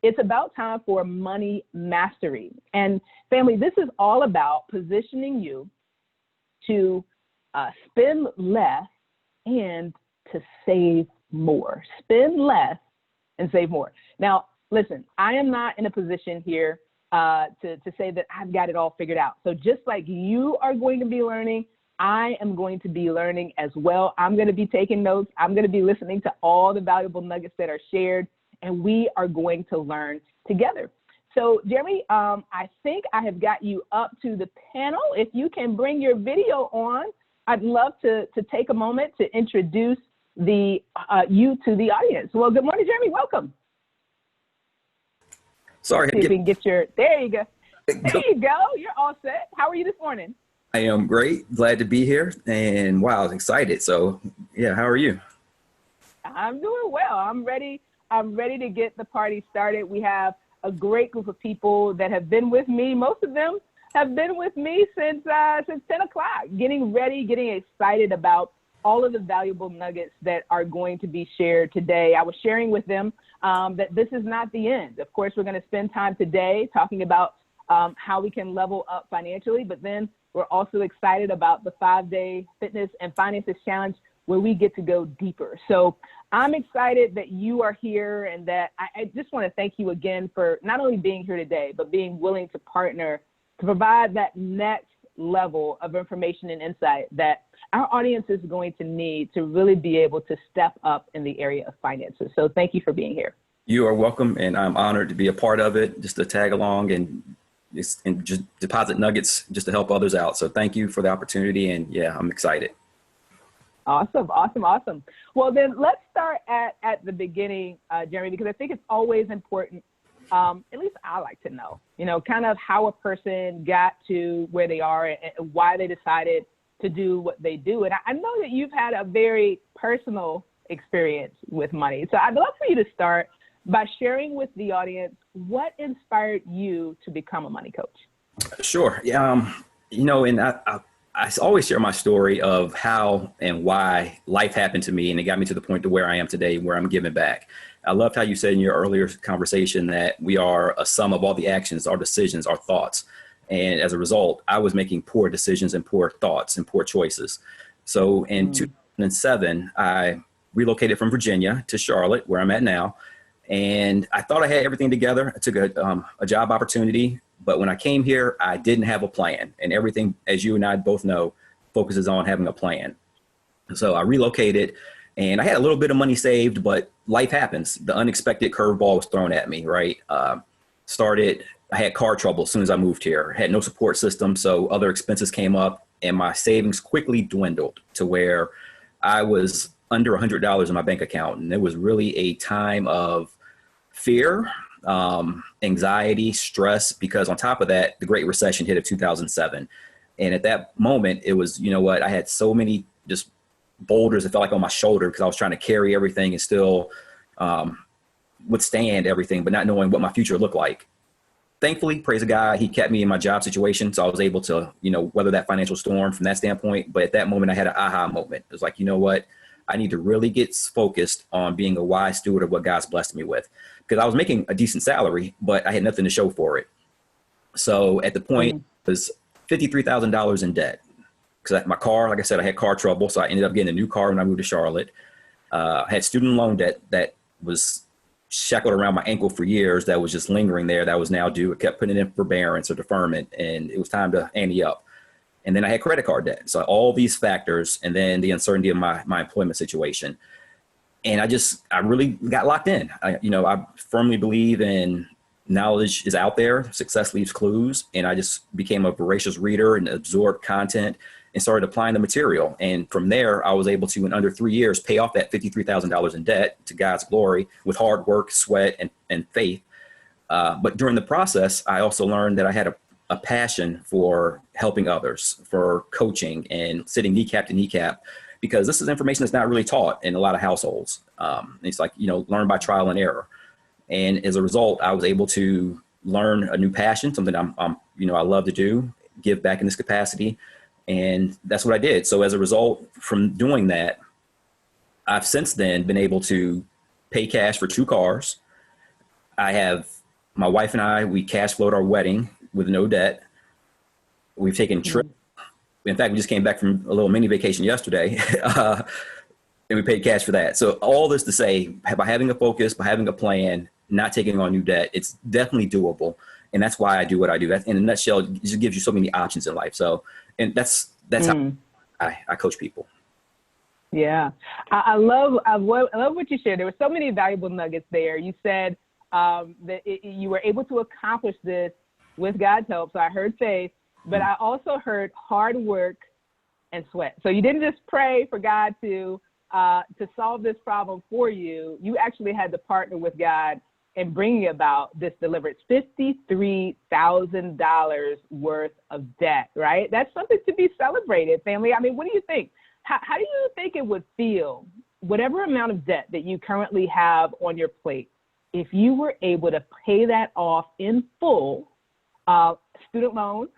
It's about time for money mastery. And family, this is all about positioning you to spend less and to save more. Spend less and save more. Now, listen, I am not in a position here to say that I've got it all figured out. So just like you are going to be learning, I am going to be learning as well. I'm going to be taking notes. I'm going to be listening to all the valuable nuggets that are shared, and we are going to learn together. So Jeremy, I think I have got you up to the panel. If you can bring your video on, I'd love to take a moment to introduce you to the audience. Well, good morning, Jeremy. Welcome. Sorry. See if we can get there you go. There you go. You're all set. How are you this morning? I am great. Glad to be here. And wow, I was excited. So yeah, how are you? I'm doing well. I'm ready. I'm ready to get the party started. We have a great group of people that have been with me. Most of them have been with me since 10 o'clock, getting ready, getting excited about all of the valuable nuggets that are going to be shared today. I was sharing with them that this is not the end. Of course, we're going to spend time today talking about how we can level up financially, but then we're also excited about the 5-day fitness and finances challenge where we get to go deeper. So I'm excited that you are here, and that I just want to thank you again for not only being here today, but being willing to partner to provide that next level of information and insight that our audience is going to need to really be able to step up in the area of finances. So thank you for being here. You are welcome, and I'm honored to be a part of it, just to tag along and just deposit nuggets just to help others out. So thank you for the opportunity, and yeah, I'm excited. Awesome, awesome, awesome. Well, then let's start at the beginning, Jeremy, because I think it's always important, at least I like to know, kind of how a person got to where they are and why they decided to do what they do. And I know that you've had a very personal experience with money. So I'd love for you to start by sharing with the audience what inspired you to become a money coach. Sure. Yeah. And I always share my story of how and why life happened to me, and it got me to the point to where I am today, where I'm giving back. I loved how you said in your earlier conversation that we are a sum of all the actions, our decisions, our thoughts. And as a result, I was making poor decisions and poor thoughts and poor choices. So in 2007, I relocated from Virginia to Charlotte, where I'm at now. And I thought I had everything together. I took a job opportunity. But when I came here, I didn't have a plan. And everything, as you and I both know, focuses on having a plan. So I relocated, and I had a little bit of money saved, but life happens. The unexpected curveball was thrown at me, right? I had car trouble as soon as I moved here. I had no support system, so other expenses came up, and my savings quickly dwindled to where I was under $100 in my bank account. And it was really a time of fear, anxiety, stress, because on top of that, the Great Recession hit of 2007. And at that moment, it was, I had so many just boulders that felt like on my shoulder because I was trying to carry everything and still withstand everything, but not knowing what my future looked like. Thankfully, praise God, he kept me in my job situation. So I was able to, weather that financial storm from that standpoint. But at that moment, I had an aha moment. It was like, you know what? I need to really get focused on being a wise steward of what God's blessed me with. Because I was making a decent salary, but I had nothing to show for it. So at the point, it was $53,000 in debt. Because my car, like I said, I had car trouble. So I ended up getting a new car when I moved to Charlotte. I had student loan debt that was shackled around my ankle for years, that was just lingering there, that was now due. It kept putting it in forbearance or deferment, and it was time to ante up. And then I had credit card debt. So all these factors, and then the uncertainty of my employment situation. And I really got locked in. I firmly believe in knowledge is out there, success leaves clues. And I just became a voracious reader and absorbed content and started applying the material. And from there, I was able to, in under 3 years, pay off that $53,000 in debt to God's glory with hard work, sweat, and faith. But during the process, I also learned that I had a passion for helping others, for coaching and sitting kneecap to kneecap, because this is information that's not really taught in a lot of households. It's like, learn by trial and error. And as a result, I was able to learn a new passion, something I love to do, give back in this capacity. And that's what I did. So as a result, from doing that, I've since then been able to pay cash for 2 cars. My wife and I, we cash flowed our wedding with no debt. We've taken trips. In fact, we just came back from a little mini vacation yesterday, and we paid cash for that. So all this to say, by having a focus, by having a plan, not taking on new debt, it's definitely doable. And that's why I do what I do. That, in a nutshell, it just gives you so many options in life. So, and that's how I coach people. Yeah, I love what you shared. There were so many valuable nuggets there. You said that you were able to accomplish this with God's help. So I heard faith, but I also heard hard work and sweat. So you didn't just pray for God to solve this problem for you. You actually had to partner with God in bringing about this deliverance. $53,000 worth of debt, right? That's something to be celebrated, family. I mean, what do you think? How do you think it would feel, whatever amount of debt that you currently have on your plate, if you were able to pay that off in full? Student loans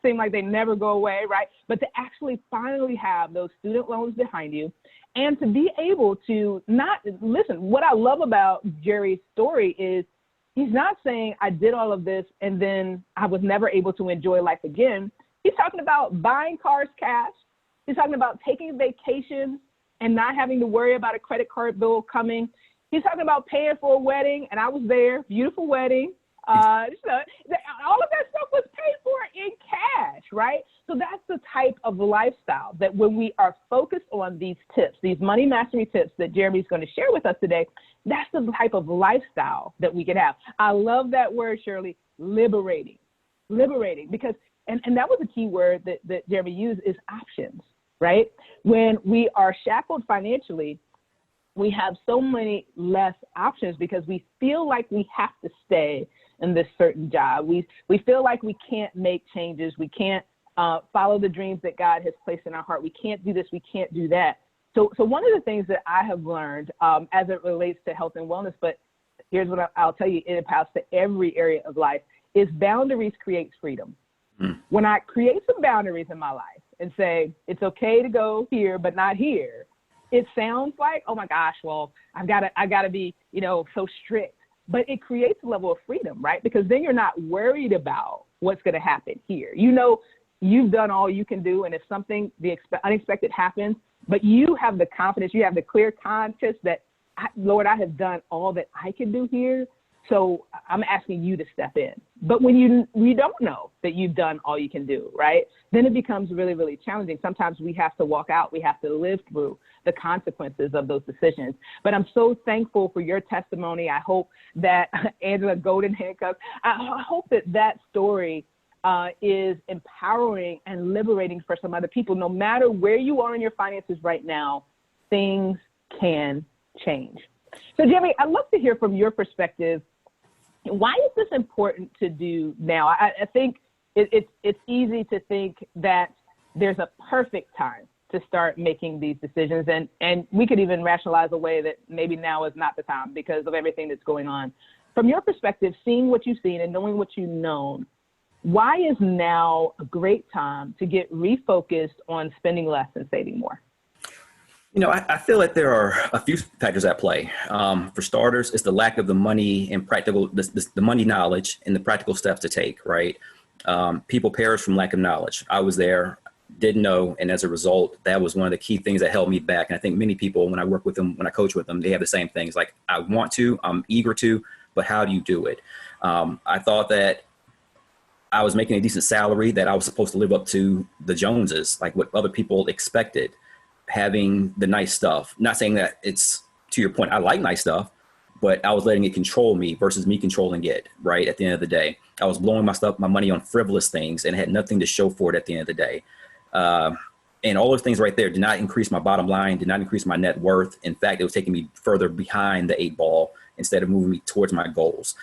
seem like they never go away, right? But to actually finally have those student loans behind you, and to be able to listen, what I love about Jerry's story is he's not saying I did all of this and then I was never able to enjoy life again. He's talking about buying cars cash. He's talking about taking vacations and not having to worry about a credit card bill coming. He's talking about paying for a wedding, and I was there, beautiful wedding. All of that stuff was paid for in cash, right? So that's the type of lifestyle that when we are focused on these tips, these money mastery tips that Jeremy's going to share with us today, that's the type of lifestyle that we can have. I love that word, Shirley, liberating, because, and that was a key word that Jeremy used, is options, right? When we are shackled financially, we have so many less options because we feel like we have to stay in this certain job. We feel like we can't make changes. We can't follow the dreams that God has placed in our heart. We can't do this. We can't do that. So one of the things that I have learned as it relates to health and wellness, but here's what I'll tell you, it applies to every area of life, is boundaries create freedom. When I create some boundaries in my life and say, it's okay to go here, but not here, it sounds like, oh my gosh, well, I gotta be, so strict. But it creates a level of freedom, right? Because then you're not worried about what's going to happen here. You've done all you can do, and if something unexpected happens, but you have the confidence, you have the clear conscience that, Lord, I have done all that I can do here, so I'm asking you to step in. But when you don't know that you've done all you can do, right, then it becomes really, really challenging. Sometimes we have to walk out. We have to live through the consequences of those decisions. But I'm so thankful for your testimony. I hope that Angela Golden Handcuffs, I hope that story is empowering and liberating for some other people. No matter where you are in your finances right now, things can change. So, Jeremy, I'd love to hear from your perspective. Why is this important to do now? I think it's easy to think that there's a perfect time to start making these decisions. And we could even rationalize a way that maybe now is not the time because of everything that's going on. From your perspective, seeing what you've seen and knowing what you've known, why is now a great time to get refocused on spending less and saving more? I feel like there are a few factors at play. For starters, it's the lack of the money and the money knowledge and the practical steps to take, right? People perish from lack of knowledge. I was there, didn't know, and as a result, that was one of the key things that held me back. And I think many people, when I work with them, when I coach with them, they have the same things. Like, I want to, I'm eager to, but how do you do it? I thought that I was making a decent salary, that I was supposed to live up to the Joneses, like what other people expected, having the nice stuff. Not saying that it's, to your point, I like nice stuff, but I was letting it control me versus me controlling it, right? At the end of the day, I was blowing my money on frivolous things and had nothing to show for it at the end of the day. And all those things right there did not increase my bottom line, did not increase my net worth. In fact, it was taking me further behind the 8 ball instead of moving me towards my goals.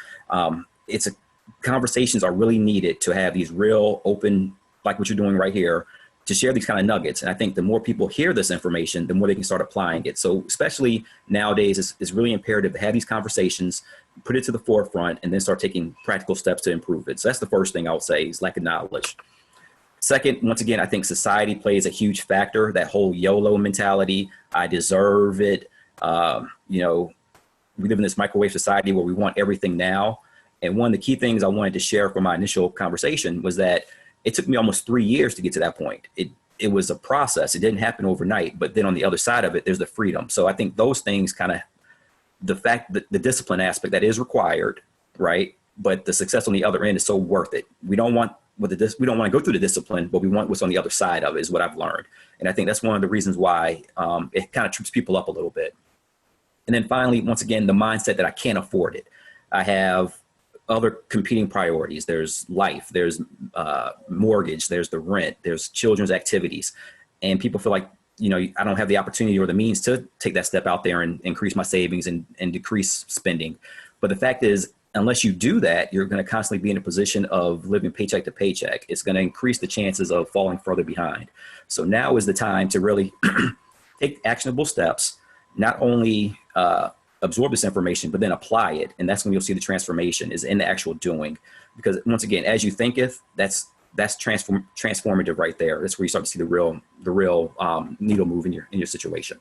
Conversations are really needed to have these real open, like what you're doing right here, to share these kind of nuggets. And I think the more people hear this information, the more they can start applying it. So especially nowadays, it's really imperative to have these conversations, put it to the forefront, and then start taking practical steps to improve it. So that's the first thing I would say, is lack of knowledge. Second, once again, I think society plays a huge factor, that whole YOLO mentality. I deserve it. we live in this microwave society where we want everything now. And one of the key things I wanted to share from my initial conversation was that it took me almost 3 years to get to that point. It was a process. It didn't happen overnight, but then on the other side of it, there's the freedom. So I think those things kind of, the fact that the discipline aspect that is required, right? But the success on the other end is so worth it. We don't want to go through the discipline, but we want what's on the other side of it, is what I've learned. And I think that's one of the reasons why it kind of trips people up a little bit. And then finally, once again, the mindset that I can't afford it. I have other competing priorities. There's life, there's mortgage, there's the rent, there's children's activities. And people feel like, I don't have the opportunity or the means to take that step out there and increase my savings and decrease spending. But the fact is, unless you do that, you're going to constantly be in a position of living paycheck to paycheck. It's going to increase the chances of falling further behind. So now is the time to really take actionable steps, not only absorb this information, but then apply it. And that's when you'll see the transformation is in the actual doing. Because once again, as you thinketh, that's transformative right there. That's where you start to see the real needle move in your situation.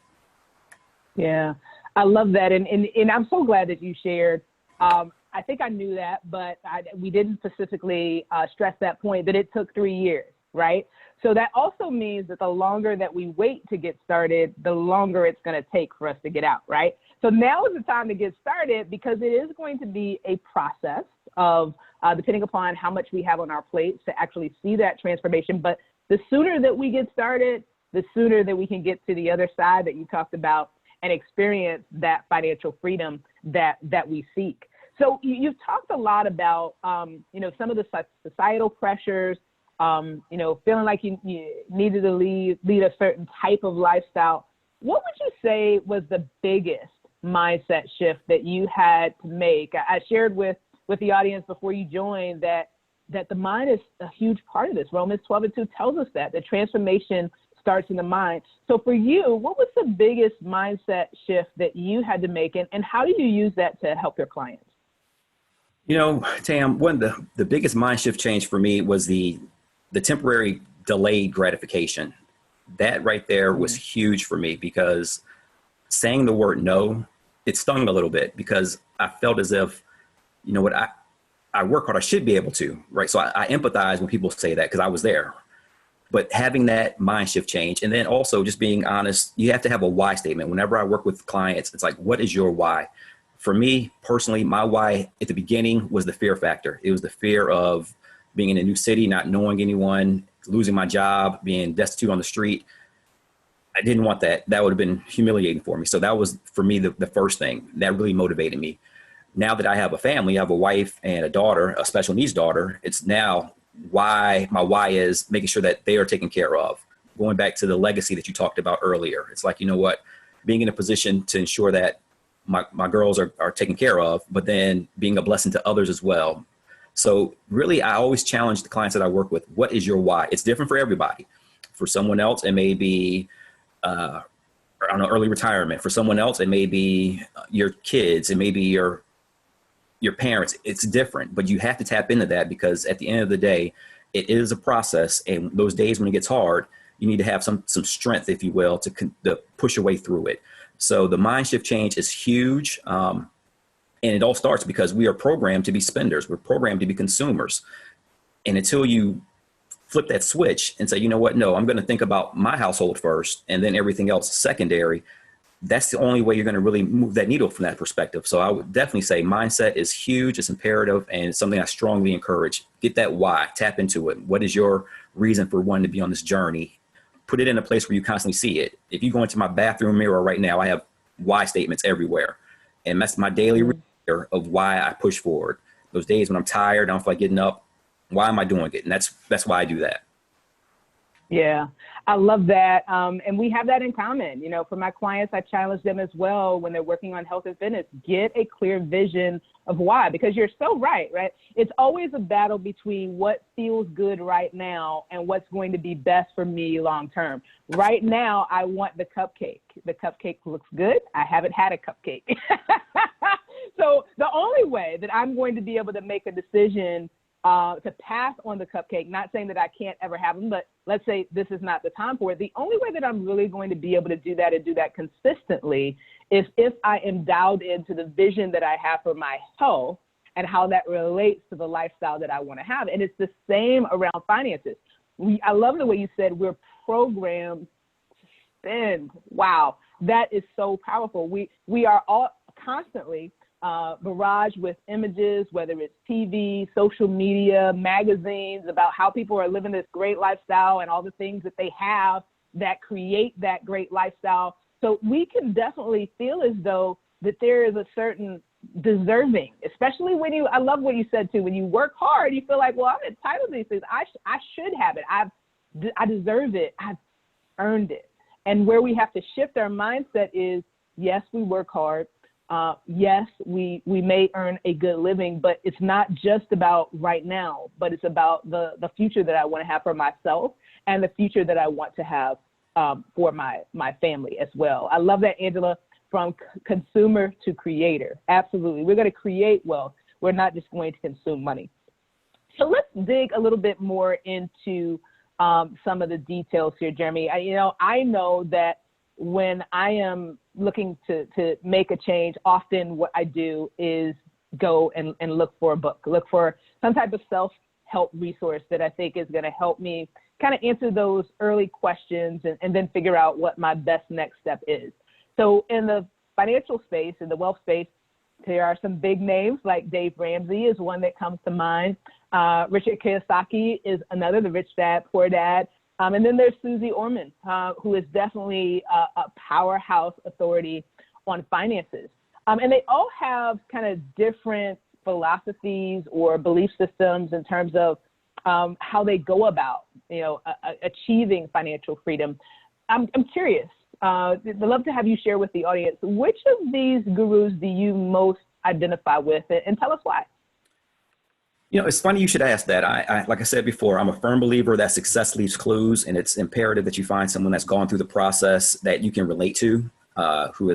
Yeah, I love that. And I'm so glad that you shared. I think I knew that, but we didn't specifically stress that point, that it took 3 years, right? So that also means that the longer that we wait to get started, the longer it's going to take for us to get out, right? So now is the time to get started, because it is going to be a process of, depending upon how much we have on our plates, to actually see that transformation. But the sooner that we get started, the sooner that we can get to the other side that you talked about and experience that financial freedom that we seek. So you've talked a lot about, some of the societal pressures, feeling like you needed to lead a certain type of lifestyle. What would you say was the biggest mindset shift that you had to make? I shared with the audience before you joined that the mind is a huge part of this. Romans 12:2 tells us that the transformation starts in the mind. So for you, what was the biggest mindset shift that you had to make, and how do you use that to help your clients? Tam, one of the biggest mind shift change for me was the temporary delayed gratification. That right there was huge for me, because saying the word no, it stung a little bit, because I felt as if, I work hard, I should be able to, right? So I empathize when people say that, because I was there. But having that mind shift change, and then also just being honest, you have to have a why statement. Whenever I work with clients, it's like, what is your why? For me personally, my why at the beginning was the fear factor. It was the fear of being in a new city, not knowing anyone, losing my job, being destitute on the street. I didn't want that. That would have been humiliating for me. So that was, for me, the first thing that really motivated me. Now that I have a family, I have a wife and a daughter, a special needs daughter, it's now my why is making sure that they are taken care of. Going back to the legacy that you talked about earlier, it's like, being in a position to ensure that my girls are taken care of, but then being a blessing to others as well. So really, I always challenge the clients that I work with, what is your why? It's different for everybody. For someone else, it may be, early retirement. For someone else, it may be your kids. It may be your parents. It's different, but you have to tap into that, because at the end of the day, it is a process. And those days when it gets hard, you need to have some strength, if you will, to push your way through it. So the mind shift change is huge. And it all starts because we are programmed to be spenders. We're programmed to be consumers. And until you flip that switch and say, no, I'm going to think about my household first and then everything else secondary, that's the only way you're going to really move that needle from that perspective. So I would definitely say mindset is huge. It's imperative, and it's something I strongly encourage. Get that why, tap into it. What is your reason for wanting to be on this journey? Put it in a place where you constantly see it. If you go into my bathroom mirror right now, I have why statements everywhere. And that's my daily reminder of why I push forward. Those days when I'm tired, I don't feel like getting up, why am I doing it? And that's why I do that. Yeah, I love that. And we have that in common. For my clients, I challenge them as well when they're working on health and fitness, get a clear vision of why, because you're so right? It's always a battle between what feels good right now and what's going to be best for me long term. Right now, I want the cupcake. The cupcake looks good. I haven't had a cupcake. So the only way that I'm going to be able to make a decision to pass on the cupcake, not saying that I can't ever have them, but let's say this is not the time for it. The only way that I'm really going to be able to do that and do that consistently is if I am dialed into the vision that I have for my health and how that relates to the lifestyle that I want to have. And it's the same around finances. I love the way you said we're programmed to spend. Wow, that is so powerful. We are all constantly barraged with images, whether it's TV, social media, magazines, about how people are living this great lifestyle and all the things that they have that create that great lifestyle. So we can definitely feel as though that there is a certain deserving, especially when I love what you said too, when you work hard, you feel like, well, I'm entitled to these things. I should have it. I deserve it. I've earned it. And where we have to shift our mindset is, yes, we work hard. Yes, we may earn a good living, but it's not just about right now, but it's about the future that I want to have for myself and the future that I want to have for my family as well. I love that, Angela, from consumer to creator. Absolutely. We're going to create wealth. We're not just going to consume money. So let's dig a little bit more into some of the details here, Jeremy. I know that when I am looking to make a change, often what I do is go and look for a book, look for some type of self-help resource that I think is going to help me kind of answer those early questions and then figure out what my best next step is. So in the financial space, in the wealth space, there are some big names like Dave Ramsey is one that comes to mind. Richard Kiyosaki is another, the Rich Dad, Poor Dad. And then there's Susie Orman, who is definitely a powerhouse authority on finances. And they all have kind of different philosophies or belief systems in terms of how they go about, achieving financial freedom. I'm curious. I'd love to have you share with the audience, which of these gurus do you most identify with, and tell us why? It's funny you should ask that. I like I said before, I'm a firm believer that success leaves clues, and it's imperative that you find someone that's gone through the process that you can relate to, who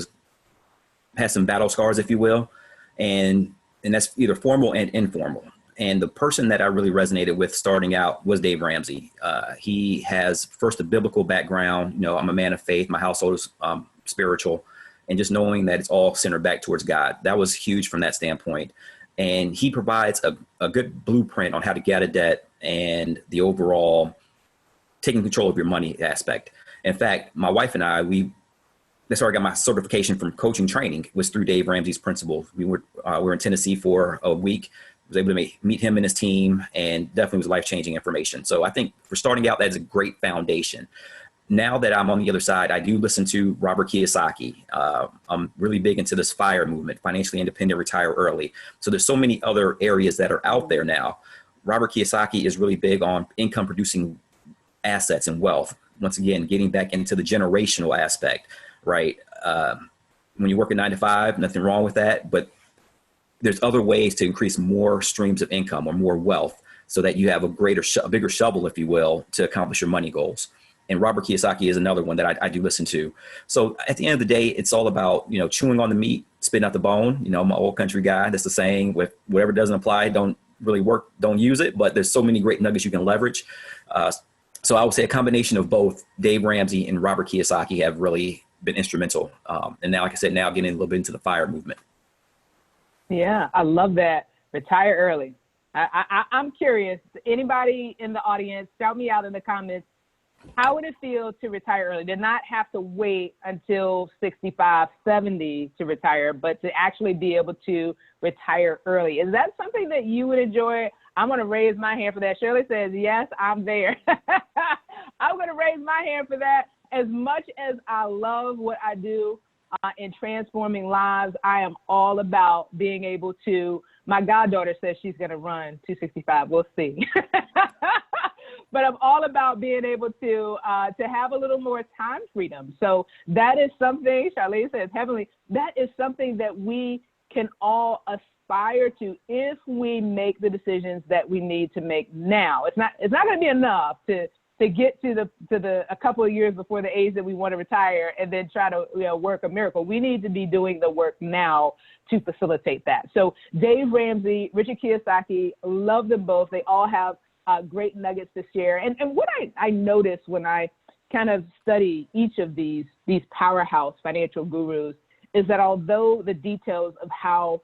has some battle scars, if you will, and that's either formal and informal. And the person that I really resonated with starting out was Dave Ramsey. He has first a biblical background. I'm a man of faith. My household is spiritual, and just knowing that it's all centered back towards God. That was huge from that standpoint. And he provides a good blueprint on how to get out of debt and the overall taking control of your money aspect. In fact, my wife and I, that's where I got my certification from coaching training, was through Dave Ramsey's principles. We were in Tennessee for a week. I was able to meet him and his team, and definitely was life-changing information. So I think for starting out, that's a great foundation. Now that I'm on the other side, I do listen to Robert Kiyosaki. I'm really big into this FIRE movement, financially independent, retire early. So there's so many other areas that are out there now. Robert Kiyosaki is really big on income producing assets and wealth. Once again, getting back into the generational aspect, right? When you work a 9 to 5, nothing wrong with that, but there's other ways to increase more streams of income or more wealth so that you have a bigger shovel, if you will, to accomplish your money goals. And Robert Kiyosaki is another one that I do listen to. So at the end of the day, it's all about, chewing on the meat, spitting out the bone. I'm an old country guy. That's the saying, with whatever doesn't apply, don't really work, don't use it. But there's so many great nuggets you can leverage. So I would say a combination of both Dave Ramsey and Robert Kiyosaki have really been instrumental. And now, like I said, now getting a little bit into the FIRE movement. Yeah, I love that. Retire early. I'm curious. Anybody in the audience, shout me out in the comments. How would it feel to retire early? To not have to wait until 65, 70 to retire, but to actually be able to retire early. Is that something that you would enjoy? I'm going to raise my hand for that. Shirley says, yes, I'm there. I'm going to raise my hand for that. As much as I love what I do in transforming lives, I am all about being able to, my goddaughter says she's going to run 265. We'll see. But I'm all about being able to have a little more time freedom. So that is something, Charlene says, heavenly, that is something that we can all aspire to if we make the decisions that we need to make now. It's not going to be enough to to get to the a couple of years before the age that we want to retire and then try to work a miracle. We need to be doing the work now to facilitate that. So Dave Ramsey, Richard Kiyosaki, love them both. They all have great nuggets to share. And what I noticed when I kind of study each of these powerhouse financial gurus is that although the details of how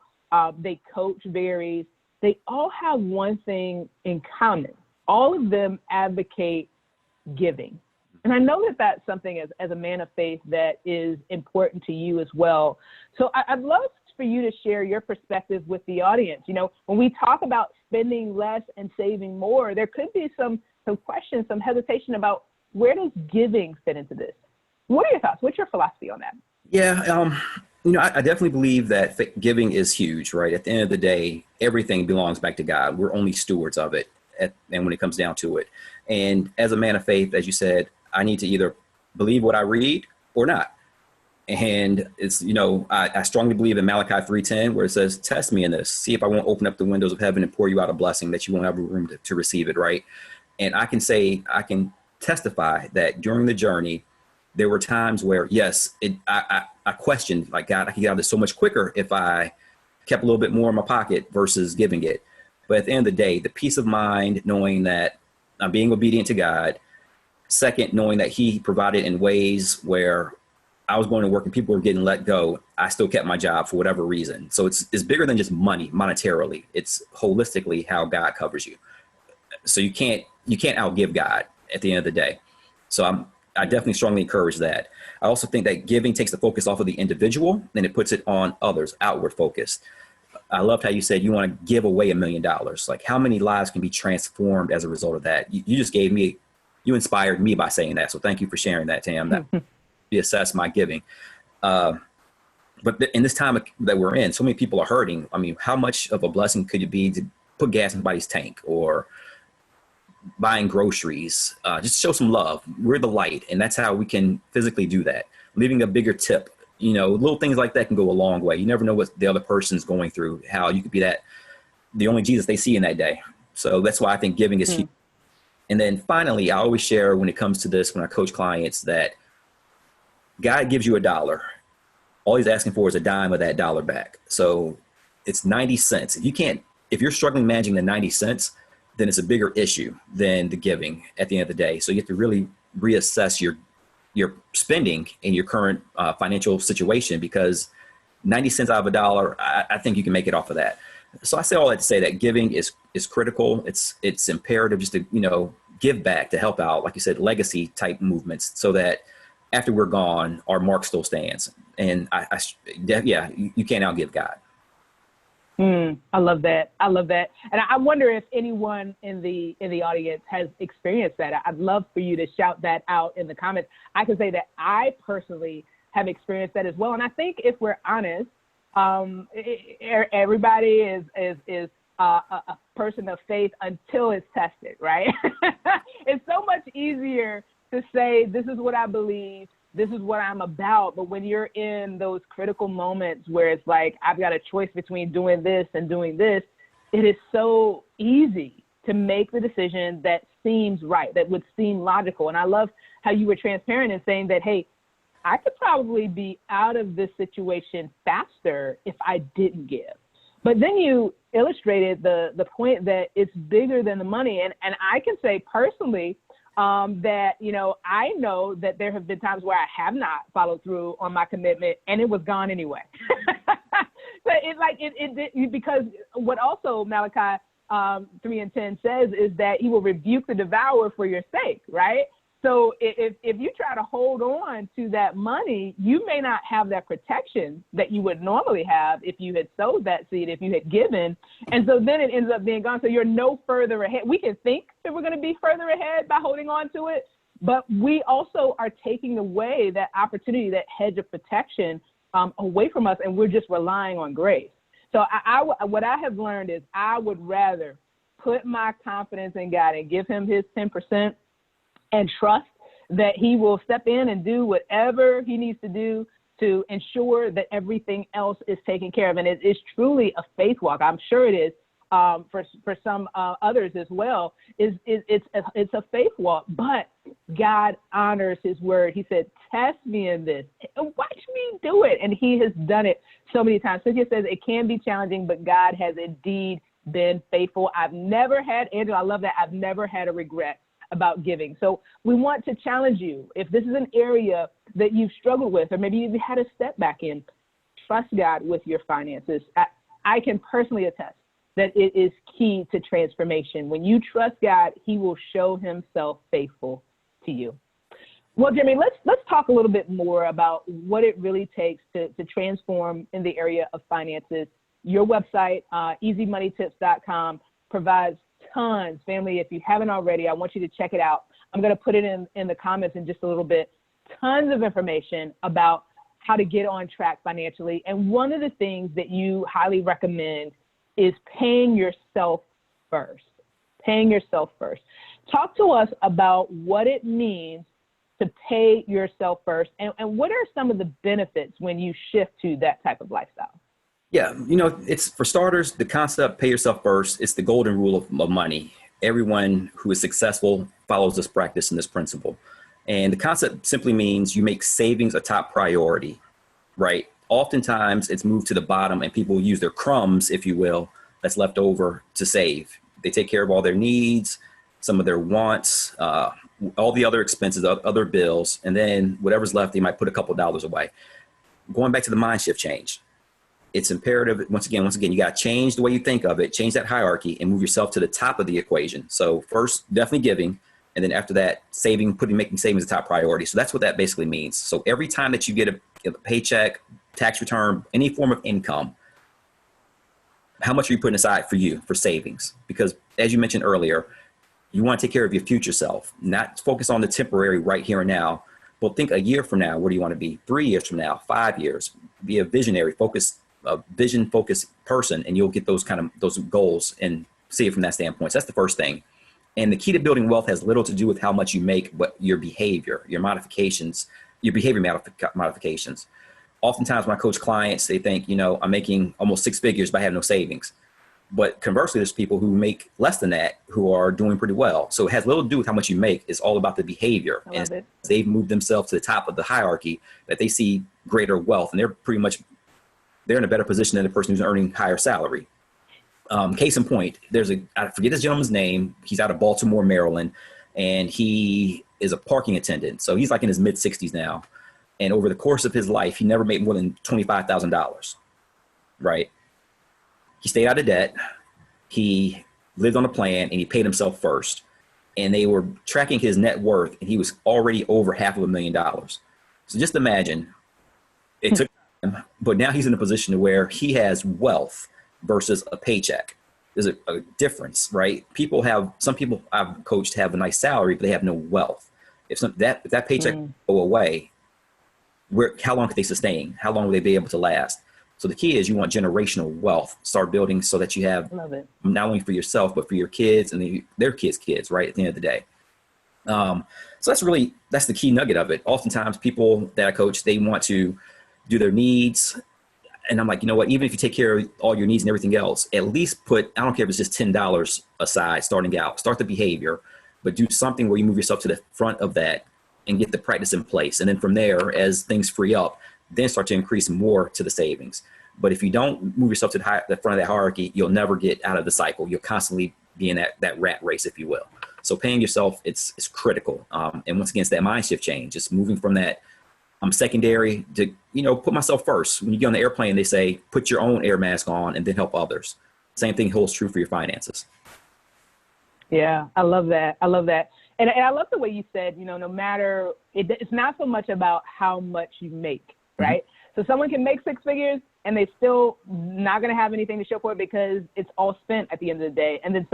they coach varies, they all have one thing in common. All of them advocate giving. And I know that that's something as a man of faith that is important to you as well. So I'd love for you to share your perspective with the audience. When we talk about spending less and saving more, there could be some questions, some hesitation about where does giving fit into this? What are your thoughts? What's your philosophy on that? Yeah, I definitely believe that giving is huge, right? At the end of the day, everything belongs back to God. We're only stewards of it, and when it comes down to it. And as a man of faith, as you said, I need to either believe what I read or not. And it's, I strongly believe in Malachi 3:10, where it says, test me in this, see if I won't open up the windows of heaven and pour you out a blessing that you won't have room to receive it, right? And I can testify that during the journey, there were times where, yes, I questioned, like, God, I could get out of this so much quicker if I kept a little bit more in my pocket versus giving it. But at the end of the day, the peace of mind, knowing that I'm being obedient to God. Second, knowing that he provided in ways where I was going to work and people were getting let go, I still kept my job for whatever reason. So it's bigger than just money monetarily. It's holistically how God covers you. So you can't outgive God at the end of the day. So I definitely strongly encourage that. I also think that giving takes the focus off of the individual and it puts it on others, outward focused. I loved how you said you want to give away $1 million. Like, how many lives can be transformed as a result of that? You just you inspired me by saying that. So thank you for sharing that, Tam. That reassess my giving. But in this time that we're in, so many people are hurting. I mean, how much of a blessing could it be to put gas in somebody's tank or buying groceries? Just show some love. We're the light. And that's how we can physically do that. Leaving a bigger tip, little things like that can go a long way. You never know what the other person's going through, how you could be the only Jesus they see in that day. So that's why I think giving is huge. And then finally, I always share when it comes to this, when I coach clients, that God gives you $1. All he's asking for is a dime of that dollar back. So it's 90 cents. If you're struggling managing the 90 cents, then it's a bigger issue than the giving at the end of the day. So you have to really reassess your spending in your current financial situation, because 90 cents out of $1, I think you can make it off of that. So I say all that to say that giving is critical. It's imperative just to, give back, to help out, like you said, legacy type movements, so that after we're gone, our mark still stands. And you can't outgive God. I love that. And I wonder if anyone in the audience has experienced that. I'd love for you to shout that out in the comments. I can say that I personally have experienced that as well. And I think if we're honest, everybody is a person of faith until it's tested, right? It's so much easier to say, this is what I believe, this is what I'm about. But when you're in those critical moments where it's like, I've got a choice between doing this and doing this, it is so easy to make the decision that seems right, that would seem logical. And I love how you were transparent in saying that, hey, I could probably be out of this situation faster if I didn't give. But then you illustrated the point that it's bigger than the money. And I can say personally that, I know that there have been times where I have not followed through on my commitment and it was gone anyway. But because what also Malachi 3:10 says is that he will rebuke the devourer for your sake, right? So if you try to hold on to that money, you may not have that protection that you would normally have if you had sowed that seed, if you had given. And so then it ends up being gone. So you're no further ahead. We can think that we're going to be further ahead by holding on to it, but we also are taking away that opportunity, that hedge of protection away from us, and we're just relying on grace. So what I have learned is I would rather put my confidence in God and give him his 10%, and trust that he will step in and do whatever he needs to do to ensure that everything else is taken care of. And it is truly a faith walk. I'm sure it is. for some others as well, it's a faith walk. But God honors his word. He said, test me in this and watch me do it. And he has done it so many times. So he says it can be challenging, but God has indeed been faithful. I've never had, Andrew, I love that. I've never had a regret about giving. So we want to challenge you. If this is an area that you've struggled with, or maybe you've had a step back in, trust God with your finances. I can personally attest that it is key to transformation. When you trust God, he will show himself faithful to you. Well, Jimmy, let's talk a little bit more about what it really takes to transform in the area of finances. Your website, easymoneytips.com, provides tons. Family, if you haven't already, I want you to check it out. I'm going to put it in the comments in just a little bit. Tons of information about how to get on track financially. And one of the things that you highly recommend is paying yourself first. Paying yourself first. Talk to us about what it means to pay yourself first, and what are some of the benefits when you shift to that type of lifestyle? Yeah, it's, for starters, the concept pay yourself first. It's the golden rule of money. Everyone who is successful follows this practice and this principle. And the concept simply means you make savings a top priority, right? Oftentimes it's moved to the bottom and people use their crumbs, if you will, that's left over to save. They take care of all their needs, some of their wants, all the other expenses, other bills, and then whatever's left, they might put a couple dollars away. Going back to the mind shift change, it's imperative, once again, you got to change the way you think of it, change that hierarchy and move yourself to the top of the equation. So first, definitely giving. And then after that, making savings a top priority. So that's what that basically means. So every time that you get a paycheck, tax return, any form of income, how much are you putting aside for you, for savings? Because as you mentioned earlier, you want to take care of your future self, not focus on the temporary right here and now, but think a year from now, where do you want to be? 3 years from now, 5 years, be a visionary, vision-focused person, and you'll get those goals and see it from that standpoint. So that's the first thing. And the key to building wealth has little to do with how much you make, but your behavior, your behavior modifications. Oftentimes when I coach clients, they think, I'm making almost 6 figures, but I have no savings. But conversely, there's people who make less than that who are doing pretty well. So it has little to do with how much you make. It's all about the behavior. And they've moved themselves to the top of the hierarchy, that they see greater wealth, and they're in a better position than the person who's earning higher salary. Case in point, I forget this gentleman's name. He's out of Baltimore, Maryland, and he is a parking attendant. So he's like in his mid 60s now. And over the course of his life, he never made more than $25,000, right? He stayed out of debt. He lived on a plan, and he paid himself first. And they were tracking his net worth, and he was already over $500,000. So just imagine, it took time, but now he's in a position to where he has wealth versus a paycheck. There's a difference, right? Some people I've coached have a nice salary, but they have no wealth. If that paycheck go away, how long could they sustain? How long will they be able to last? So the key is you want generational wealth. Start building so that you have not only for yourself, but for your kids and their kids, right? At the end of the day. So that's the key nugget of it. Oftentimes people that I coach, they want to do their needs. And I'm like, you know what, even if you take care of all your needs and everything else, at least I don't care if it's just $10 aside starting out, start the behavior, but do something where you move yourself to the front of that and get the practice in place. And then from there, as things free up, then start to increase more to the savings. But if you don't move yourself to the front of that hierarchy, you'll never get out of the cycle. You'll constantly be in that rat race, if you will. So paying yourself, it's critical. And once again, it's that mind shift change. Just moving from that I'm secondary to, put myself first. When you get on the airplane, they say, put your own air mask on and then help others. Same thing holds true for your finances. Yeah, I love that. And I love the way you said, no matter, it's not so much about how much you make, right? Mm-hmm. So someone can make 6 figures and they still not going to have anything to show for it because it's all spent at the end of the day. And then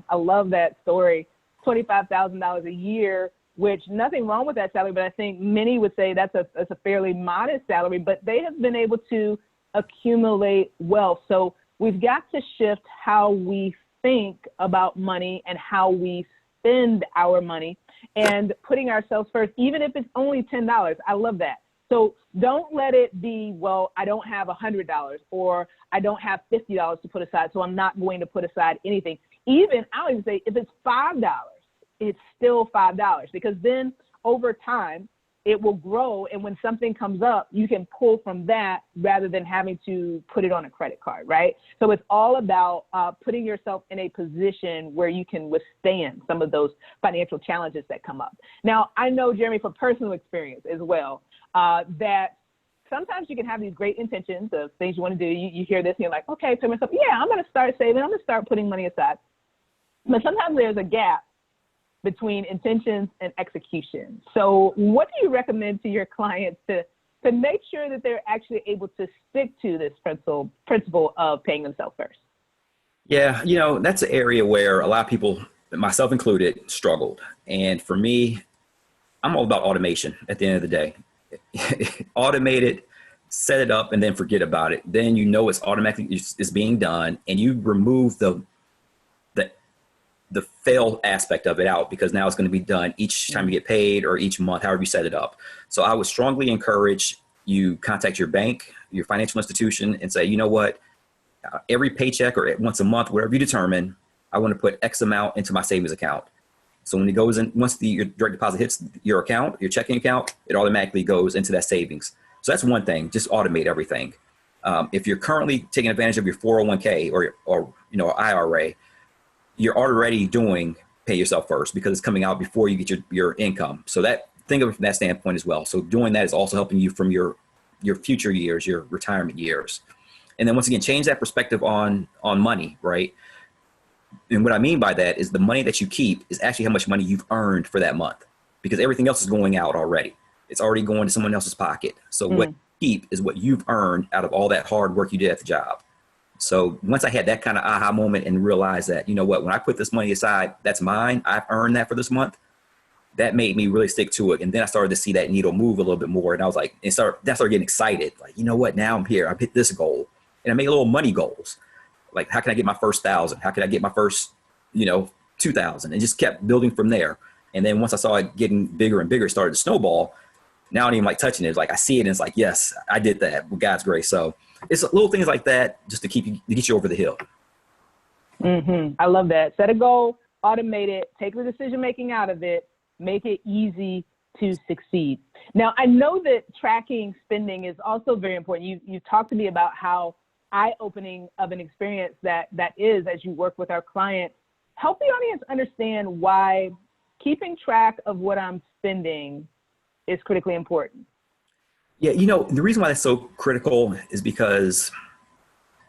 I love that story, $25,000 a year, which nothing wrong with that salary, but I think many would say that's a fairly modest salary, but they have been able to accumulate wealth. So we've got to shift how we think about money and how we spend our money and putting ourselves first, even if it's only $10. I love that. So don't let it be, well, I don't have $100 or I don't have $50 to put aside, so I'm not going to put aside anything. Even, I'll even say, if it's $5, it's still $5, because then over time, it will grow. And when something comes up, you can pull from that rather than having to put it on a credit card, right? So it's all about putting yourself in a position where you can withstand some of those financial challenges that come up. Now, I know, Jeremy, from personal experience as well, that sometimes you can have these great intentions of things you want to do. You hear this and you're like, okay, to myself, yeah, I'm going to start saving. I'm going to start putting money aside. But sometimes there's a gap between intentions and execution. So what do you recommend to your clients to make sure that they're actually able to stick to this principle of paying themselves first? Yeah, that's an area where a lot of people, myself included, struggled. And for me, I'm all about automation at the end of the day. Automate it, set it up, and then forget about it. Then it's automatically it's being done, and you remove the fail aspect of it out, because now it's going to be done each time you get paid or each month, however you set it up. So I would strongly encourage you contact your bank, your financial institution, and say, you know what, every paycheck or once a month, whatever you determine, I want to put X amount into my savings account. So when it goes in, once your direct deposit hits your account, your checking account, it automatically goes into that savings. So that's one thing, just automate everything. If you're currently taking advantage of your 401k or IRA, you're already doing pay yourself first, because it's coming out before you get your income. So think of it from that standpoint as well. So doing that is also helping you from your future years, your retirement years. And then once again, change that perspective on money, right? And what I mean by that is the money that you keep is actually how much money you've earned for that month, because everything else is going out already. It's already going to someone else's pocket. So what you keep is what you've earned out of all that hard work you did at the job. So once I had that kind of aha moment and realized that, you know what, when I put this money aside, that's mine, I've earned that for this month, that made me really stick to it. And then I started to see that needle move a little bit more. And I was like, I started getting excited. Like, you know what, now I'm here, I've hit this goal. And I made little money goals. Like, how can I get my first 1,000? How can I get my first, 2,000? And just kept building from there. And then once I saw it getting bigger and bigger, it started to snowball. Now I don't even like touching it. It's like I see it and it's like, yes, I did that with God's grace. So it's little things like that just to get you over the hill. I love that. Set a goal, automate it, take the decision-making out of it, make it easy to succeed. Now, I know that tracking spending is also very important. You talked to me about how eye-opening of an experience that is as you work with our clients. Help the audience understand why keeping track of what I'm spending is critically important. Yeah, the reason why that's so critical is because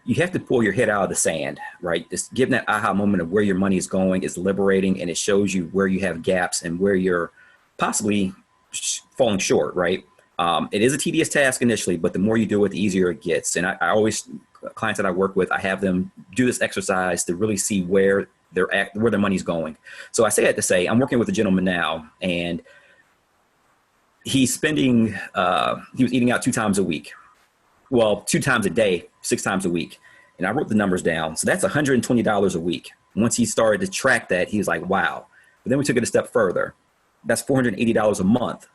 you have to pull your head out of the sand, right? Just giving that aha moment of where your money is going is liberating, and it shows you where you have gaps and where you're possibly falling short, right? It is a tedious task initially, but the more you do it, the easier it gets. And I always, clients that I work with, I have them do this exercise to really see where they're at, where their money's going. So I say that to say, I'm working with a gentleman now, and he's spending, he was eating out 2 times a week. Well, 2 times a day, 6 times a week. And I wrote the numbers down. So that's $120 a week. Once he started to track that, he was like, wow. But then we took it a step further. That's $480 a month,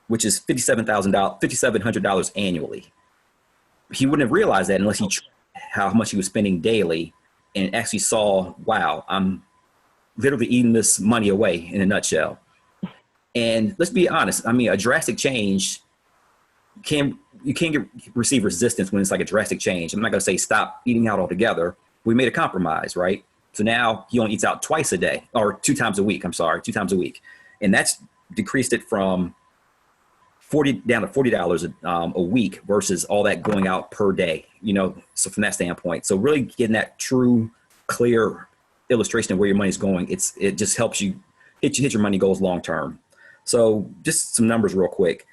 which is $5,700 annually. He wouldn't have realized that unless he tracked how much he was spending daily and actually saw, wow, I'm literally eating this money away in a nutshell. And let's be honest. I mean, a drastic change you can receive resistance when it's like a drastic change. I'm not going to say stop eating out altogether. We made a compromise, right? So now he only eats out 2 times a week. 2 times a week. And that's decreased it from down to $40 a week versus all that going out per day, so from that standpoint. So really getting that true, clear illustration of where your money's going, it just helps you hit your money goals long-term. So just some numbers real quick.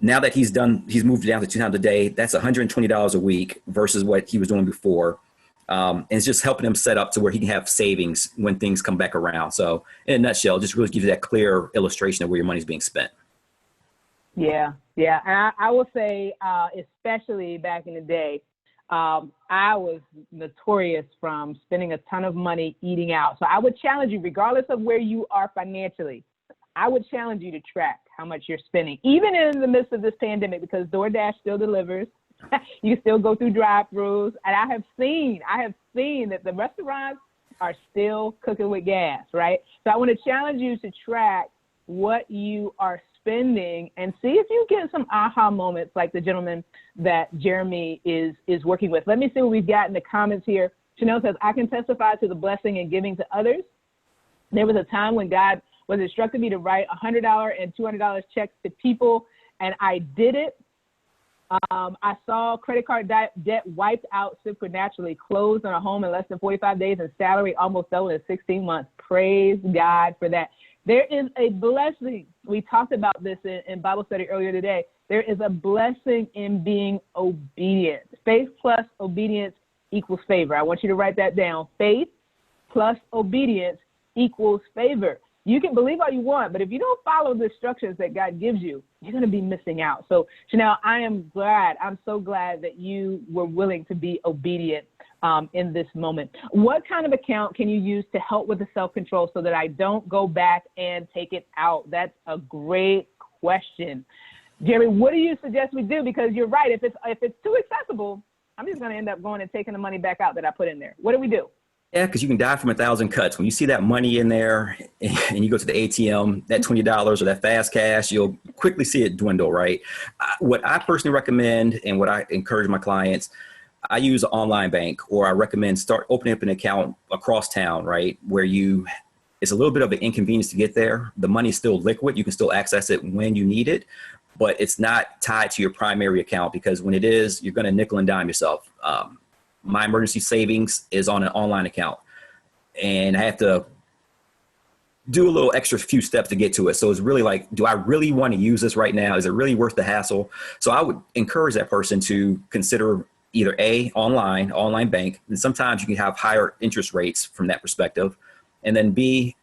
Now that he's moved it down to 2 times a day, that's $120 a week versus what he was doing before. And it's just helping him set up to where he can have savings when things come back around. So in a nutshell, just really gives you that clear illustration of where your money's being spent. Yeah. And I will say, especially back in the day, I was notorious from spending a ton of money eating out. So I would challenge you, regardless of where you are financially, I would challenge you to track how much you're spending, even in the midst of this pandemic, because DoorDash still delivers. You can still go through drive-thrus. And I have seen that the restaurants are still cooking with gas, right? So I want to challenge you to track what you are spending and see if you get some aha moments like the gentleman that Jeremy is working with. Let me see what we've got in the comments here. Chanel says, I can testify to the blessing and giving to others. There was a time when God was instructing me to write $100 and $200 checks to people, and I did it. I saw credit card debt wiped out supernaturally, closed on a home in less than 45 days, and salary almost doubled in 16 months. Praise God for that. There is a blessing. We talked about this in Bible study earlier today. There is a blessing in being obedient. Faith plus obedience equals favor. I want you to write that down. Faith plus obedience equals favor. You can believe all you want, but if you don't follow the instructions that God gives you, you're going to be missing out. So, Chanel, I'm so glad that you were willing to be obedient in this moment. What kind of account can you use to help with the self-control so that I don't go back and take it out? That's a great question. Jerry, what do you suggest we do? Because you're right. If it's too accessible, I'm just going to end up going and taking the money back out that I put in there. What do we do? Yeah, because you can die from 1,000 cuts. When you see that money in there and you go to the ATM, that $20 or that fast cash, you'll quickly see it dwindle, right? What I personally recommend and what I encourage my clients, I use an online bank, or I recommend start opening up an account across town, right? Where it's a little bit of an inconvenience to get there. The money is still liquid. You can still access it when you need it, but it's not tied to your primary account, because when it is, you're going to nickel and dime yourself. My emergency savings is on an online account, and I have to do a little extra few steps to get to it. So it's really like, do I really want to use this right now? Is it really worth the hassle? So I would encourage that person to consider either online bank, and sometimes you can have higher interest rates from that perspective, and then B,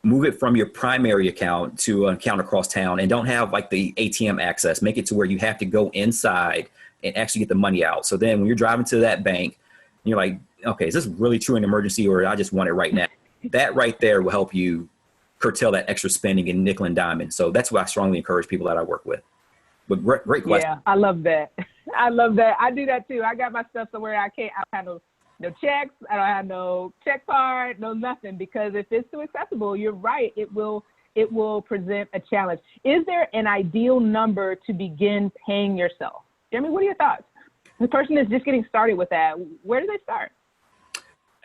move it from your primary account to an account across town, and don't have like the ATM access. Make it to where you have to go inside and actually get the money out. So then when you're driving to that bank, you're like, okay, is this really true an emergency, or I just want it right now? That right there will help you curtail that extra spending and nickel and diming. So that's what I strongly encourage people that I work with. But great question. Yeah, I love that. I love that. I do that too. I got my stuff somewhere I don't have no checks. I don't have no check card, no nothing, because if it's too accessible, you're right. It will present a challenge. Is there an ideal number to begin paying yourself? Jeremy, what are your thoughts? The person is just getting started with that. Where do they start?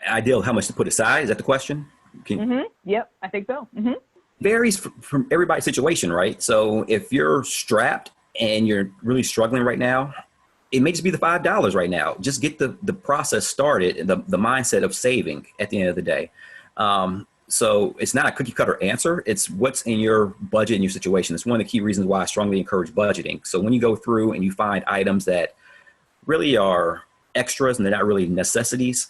Ideal, how much to put aside? Is that the question? Yep, I think so. Mm-hmm. Varies from everybody's situation, right? So if you're strapped and you're really struggling right now, it may just be the $5 right now. Just get the process started, the mindset of saving at the end of the day. So it's not a cookie cutter answer. It's what's in your budget and your situation. It's one of the key reasons why I strongly encourage budgeting. So when you go through and you find items that really are extras and they're not really necessities,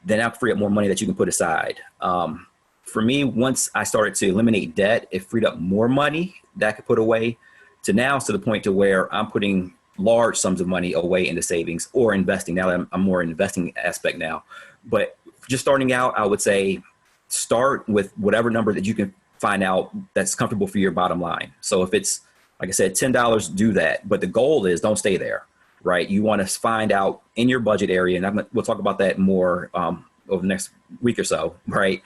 then that'll free up more money that you can put aside. For me, once I started to eliminate debt, it freed up more money that I could put away, to now to the point to where I'm putting large sums of money away into savings or investing. Now that I'm more in investing aspect now. But just starting out, I would say start with whatever number that you can find out that's comfortable for your bottom line. So if it's, like I said, $10, do that. But the goal is don't stay there, right? You want to find out in your budget area, and we'll talk about that more over the next week or so, right?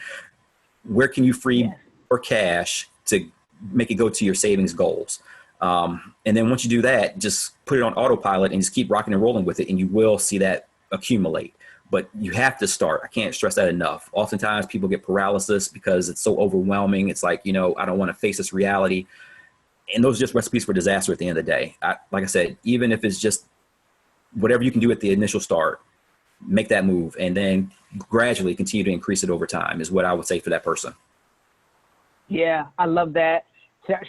Where can you free more cash to make it go to your savings goals? And then once you do that, just put it on autopilot and just keep rocking and rolling with it, and you will see that accumulate. But you have to start. I can't stress that enough. Oftentimes people get paralysis because it's so overwhelming. It's like, I don't want to face this reality. And those are just recipes for disaster at the end of the day. Like I said, even if it's just whatever you can do at the initial start, make that move, and then gradually continue to increase it over time is what I would say for that person. Yeah, I love that.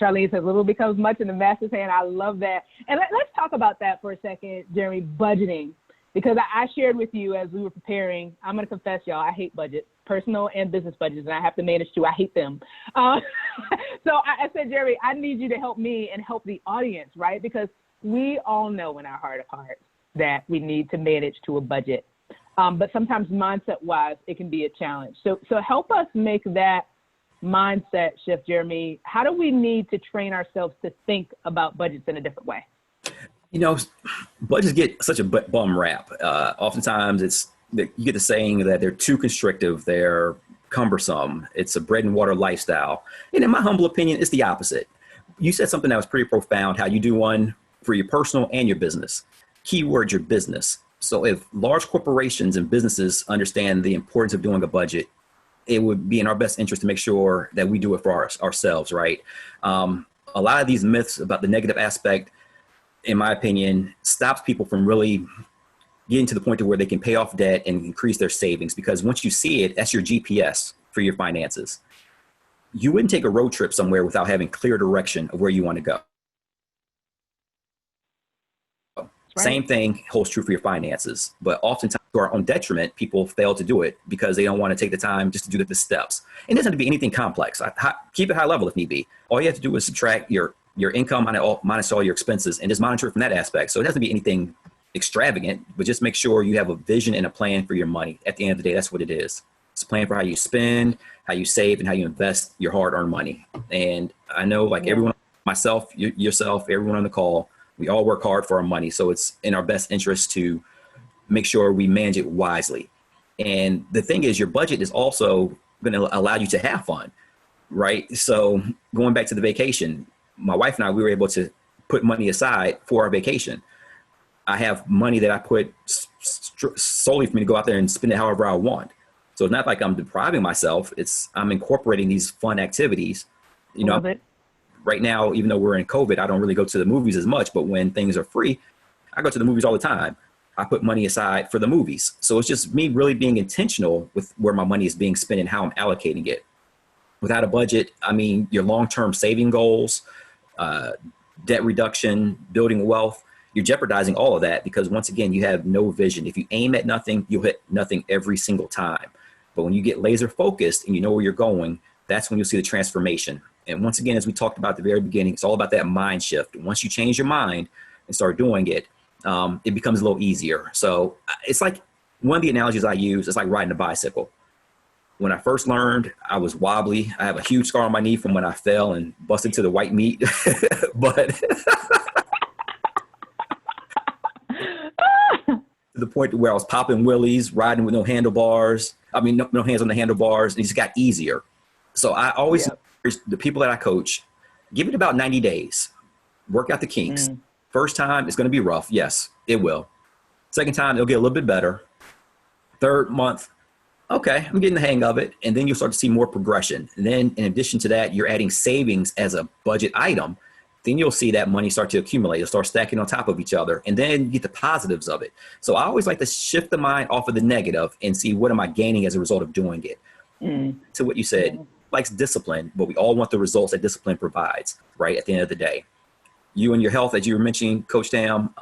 Charlene says, little becomes much in the master's hand. I love that. And let's talk about that for a second, Jeremy, budgeting. Because I shared with you as we were preparing, I'm going to confess, y'all, I hate budgets, personal and business budgets, and I have to manage too. I hate them. So I said, Jerry, I need you to help me and help the audience, right? Because we all know in our heart of hearts that we need to manage to a budget. But sometimes mindset-wise, it can be a challenge. So help us make that mindset shift, Jeremy, how do we need to train ourselves to think about budgets in a different way? You know, budgets get such a bum rap. Oftentimes you get the saying that they're too constrictive, they're cumbersome, it's a bread and water lifestyle. And in my humble opinion, it's the opposite. You said something that was pretty profound, how you do one for your personal and your business. Keyword, your business. So if large corporations and businesses understand the importance of doing a budget, it would be in our best interest to make sure that we do it for ourselves, right? A lot of these myths about the negative aspect, in my opinion, stops people from really getting to the point to where they can pay off debt and increase their savings. Because once you see it, that's your GPS for your finances. You wouldn't take a road trip somewhere without having clear direction of where you want to go. Right. Same thing holds true for your finances, but oftentimes to our own detriment, people fail to do it because they don't want to take the time just to do the steps. It doesn't have to be anything complex. Keep it high level if need be. All you have to do is subtract your income minus all your expenses and just monitor it from that aspect. So it doesn't be anything extravagant, but just make sure you have a vision and a plan for your money. At the end of the day, that's what it is. It's a plan for how you spend, how you save, and how you invest your hard-earned money. And I know, like everyone, myself, yourself, everyone on the call, we all work hard for our money. So it's in our best interest to make sure we manage it wisely. And the thing is, your budget is also going to allow you to have fun, right? So going back to the vacation, my wife and I, we were able to put money aside for our vacation. I have money that I put solely for me to go out there and spend it however I want. So it's not like I'm depriving myself. I'm incorporating these fun activities. You know, right now, even though we're in COVID, I don't really go to the movies as much, but when things are free, I go to the movies all the time. I put money aside for the movies. So it's just me really being intentional with where my money is being spent and how I'm allocating it. Without a budget, I mean, your long-term saving goals, debt reduction, building wealth, you're jeopardizing all of that because once again, you have no vision. If you aim at nothing, you'll hit nothing every single time. But when you get laser focused and you know where you're going, that's when you'll see the transformation. And once again, as we talked about at the very beginning, it's all about that mind shift. Once you change your mind and start doing it, it becomes a little easier. So it's like one of the analogies I use is like riding a bicycle. When I first learned, I was wobbly. I have a huge scar on my knee from when I fell and busted to the white meat. But to the point where I was popping wheelies, riding with no handlebars. I mean, no hands on the handlebars, and it just got easier. So I always encourage the people that I coach, give it about 90 days. Work out the kinks. First time, it's going to be rough. Yes, it will. Second time, it'll get a little bit better. Third month, okay, I'm getting the hang of it. And then you'll start to see more progression. And then in addition to that, you're adding savings as a budget item. Then you'll see that money start to accumulate. It'll start stacking on top of each other. And then you get the positives of it. So I always like to shift the mind off of the negative and see what am I gaining as a result of doing it. To what you said, likes discipline, but we all want the results that discipline provides, right? At the end of the day. You and your health, as you were mentioning, Coach Tam,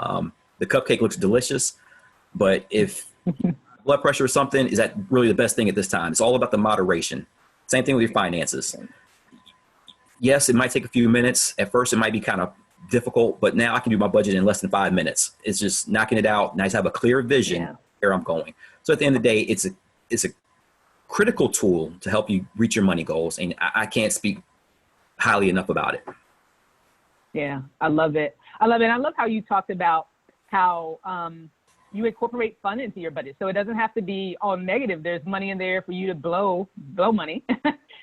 the cupcake looks delicious, but if blood pressure or something, is that really the best thing at this time? It's all about the moderation. Same thing with your finances. Yes, it might take a few minutes. At first, it might be kind of difficult, but now I can do my budget in less than 5 minutes. It's just knocking it out. And I just have a clear vision where I'm going. So at the end of the day, it's a critical tool to help you reach your money goals. And I can't speak highly enough about it. Yeah, I love it. I love it. And I love how you talked about how you incorporate fun into your budget. So it doesn't have to be all negative. There's money in there for you to blow money.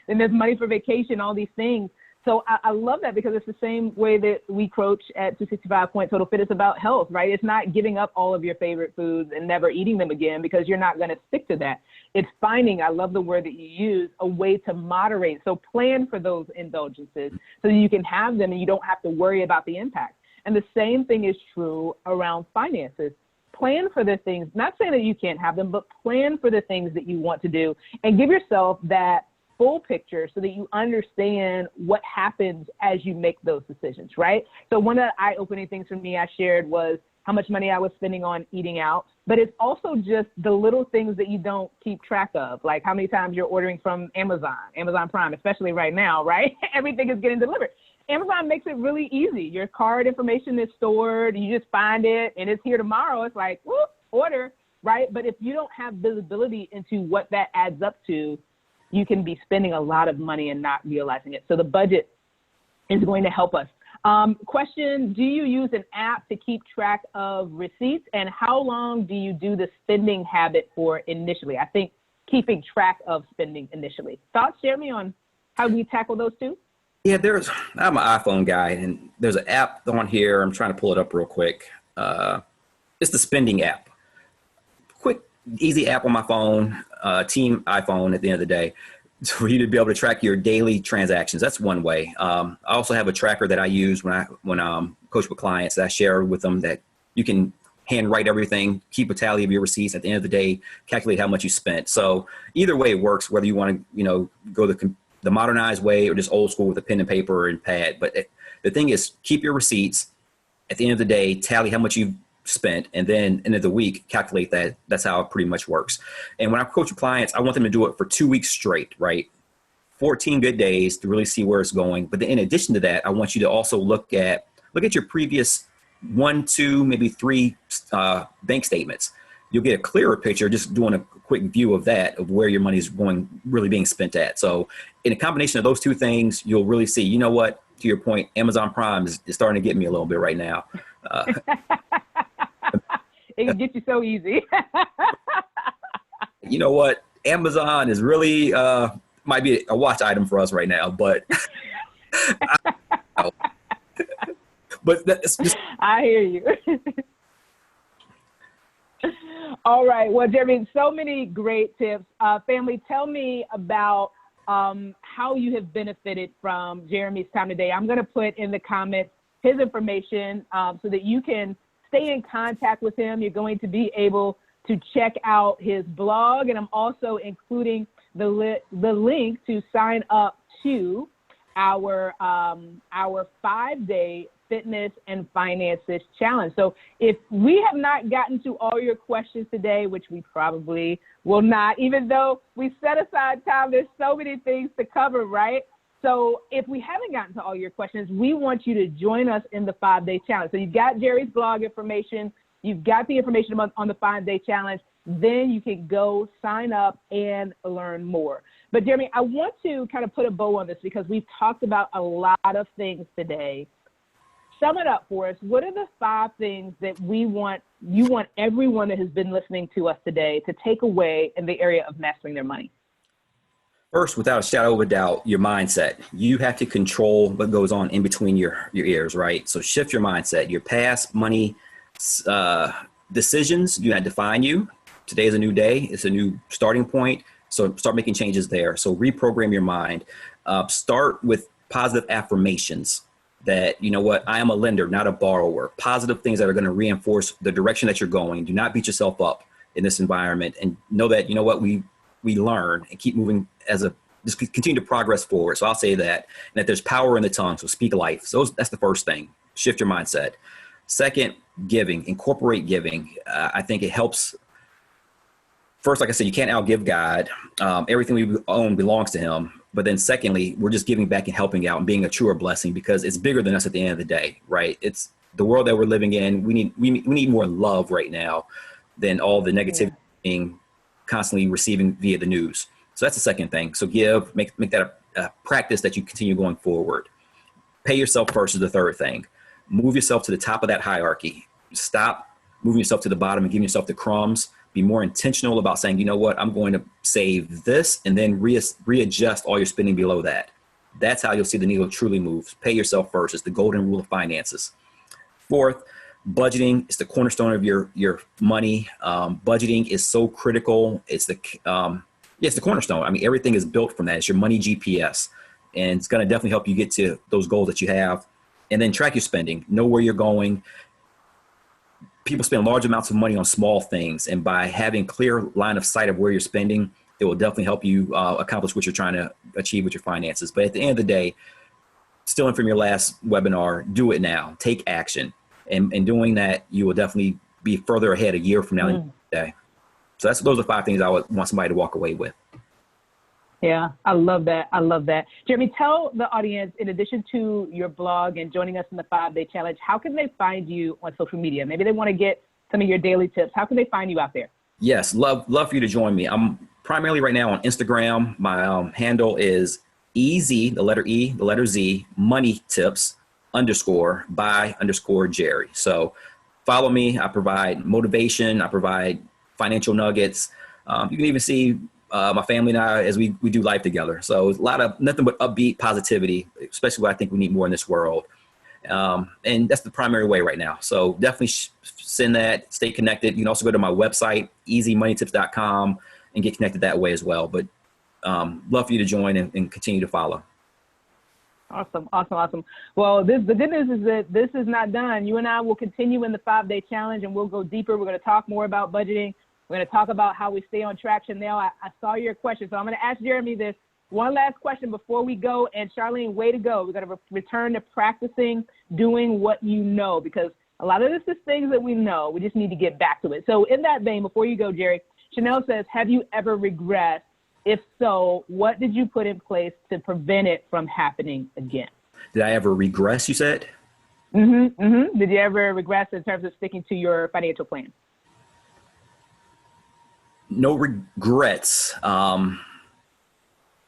And there's money for vacation, all these things. So I love that because it's the same way that we coach at 265 Point Total Fit. It's about health, right? It's not giving up all of your favorite foods and never eating them again because you're not going to stick to that. It's finding, I love the word that you use, a way to moderate. So plan for those indulgences so that you can have them and you don't have to worry about the impact. And the same thing is true around finances. Plan for the things, not saying that you can't have them, but plan for the things that you want to do and give yourself that full picture so that you understand what happens as you make those decisions, right? So one of the eye-opening things for me I shared was how much money I was spending on eating out, but it's also just the little things that you don't keep track of, like how many times you're ordering from Amazon Prime, especially right now, right? Everything is getting delivered. Amazon makes it really easy. Your card information is stored, you just find it, and it's here tomorrow. It's like, whoop, order, right? But if you don't have visibility into what that adds up to, you can be spending a lot of money and not realizing it. So the budget is going to help us. Question, do you use an app to keep track of receipts, and how long do you do the spending habit for initially? I think keeping track of spending initially. Thoughts, Jeremy, on how we tackle those two? Yeah, I'm an iPhone guy, and there's an app on here. I'm trying to pull it up real quick. It's the spending app. Quick, easy app on my phone, team iPhone at the end of the day, for you to be able to track your daily transactions. That's one way. I also have a tracker that I use when I coach with clients that I share with them, that you can handwrite everything, keep a tally of your receipts. At the end of the day, calculate how much you spent. So either way it works, whether you want to, go the modernized way or just old school with a pen and paper and pad. But the thing is, keep your receipts. At the end of the day, tally how much you've spent, and then end of the week, calculate that. That's how it pretty much works. And when I coach with clients, I want them to do it for 2 weeks straight, right? 14 good days to really see where it's going. But then in addition to that, I want you to also look at your previous 1, 2, maybe 3 bank statements. You'll get a clearer picture just doing a quick view of that, of where your money is going, really being spent at. So in a combination of those two things, you'll really see, you know what, to your point, Amazon Prime is starting to get me a little bit right now. It can get you so easy. You know what? Amazon is really, might be a watch item for us right now, but but that's just. I hear you. All right. Well, Jeremy, so many great tips. Family, tell me about how you have benefited from Jeremy's time today. I'm going to put in the comments his information so that you can stay in contact with him. You're going to be able to check out his blog, and I'm also including the link to sign up to our 5-day fitness and finances challenge. So if we have not gotten to all your questions today, which we probably will not, even though we set aside time, there's so many things to cover, right? So if we haven't gotten to all your questions, we want you to join us in the 5-day challenge. So you've got Jerry's blog information, you've got the information on the 5-day challenge, then you can go sign up and learn more. But Jeremy, I want to kind of put a bow on this because we've talked about a lot of things today. Sum it up for us. What are the 5 things that you want everyone that has been listening to us today to take away in the area of mastering their money? First, without a shadow of a doubt, your mindset. You have to control what goes on in between your ears, right? So shift your mindset. Your past money decisions do not define you. Today is a new day. It's a new starting point. So start making changes there. So reprogram your mind. Start with positive affirmations that, you know what, I am a lender, not a borrower. Positive things that are going to reinforce the direction that you're going. Do not beat yourself up in this environment, and know that, you know what, we learn and keep moving just continue to progress forward. So I'll say that, and that there's power in the tongue. So speak life. So that's the first thing. Shift your mindset. Second, giving. Incorporate giving. I think it helps. First, like I said, you can't outgive God. Everything we own belongs to him. But then secondly, we're just giving back and helping out and being a truer blessing, because it's bigger than us at the end of the day, right? It's the world that we're living in. We need more love right now than all the negativity being constantly receiving via the news. So that's the second thing. So give, make that a practice that you continue going forward. Pay yourself first is the third thing. Move yourself to the top of that hierarchy. Stop moving yourself to the bottom and giving yourself the crumbs. Be more intentional about saying, you know what, I'm going to save this, and then readjust all your spending below that. That's how you'll see the needle truly moves. Pay yourself first. It's the golden rule of finances. Fourth, budgeting is the cornerstone of your money. Budgeting is so critical. It's the cornerstone. I mean, everything is built from that. It's your money GPS, and it's going to definitely help you get to those goals that you have. And then track your spending. Know where you're going. People spend large amounts of money on small things, and by having clear line of sight of where you're spending, it will definitely help you accomplish what you're trying to achieve with your finances. But at the end of the day, stealing from your last webinar, do it now. Take action. And doing that, you will definitely be further ahead a year from now than today. So those are 5 things I would want somebody to walk away with. Yeah, I love that. I love that. Jeremy, tell the audience, in addition to your blog and joining us in the 5-day challenge, how can they find you on social media? Maybe they want to get some of your daily tips. How can they find you out there? Yes, love for you to join me. I'm primarily right now on Instagram. My handle is EZ, the letter E, the letter Z, money tips underscore by underscore Jerry. So follow me. I provide motivation. I provide financial nuggets. You can even see my family and I as we do life together. So a lot of nothing but upbeat positivity, especially what I think we need more in this world. And that's the primary way right now. So definitely send that, stay connected. You can also go to my website, easymoneytips.com, and get connected that way as well. But love for you to join and continue to follow. Awesome, awesome, awesome. Well, the good news is that this is not done. You and I will continue in the 5-day challenge, and we'll go deeper. We're going to talk more about budgeting. We're going to talk about how we stay on track. Chanel, I saw your question, so I'm going to ask Jeremy this one last question before we go. And Charlene, way to go. We're going to return to practicing doing what you know, because a lot of this is things that we know. We just need to get back to it. So in that vein, before you go, Jerry, Chanel says, have you ever regressed? If so, what did you put in place to prevent it from happening again? Did I ever regress, you said? Did you ever regress in terms of sticking to your financial plan? No regrets.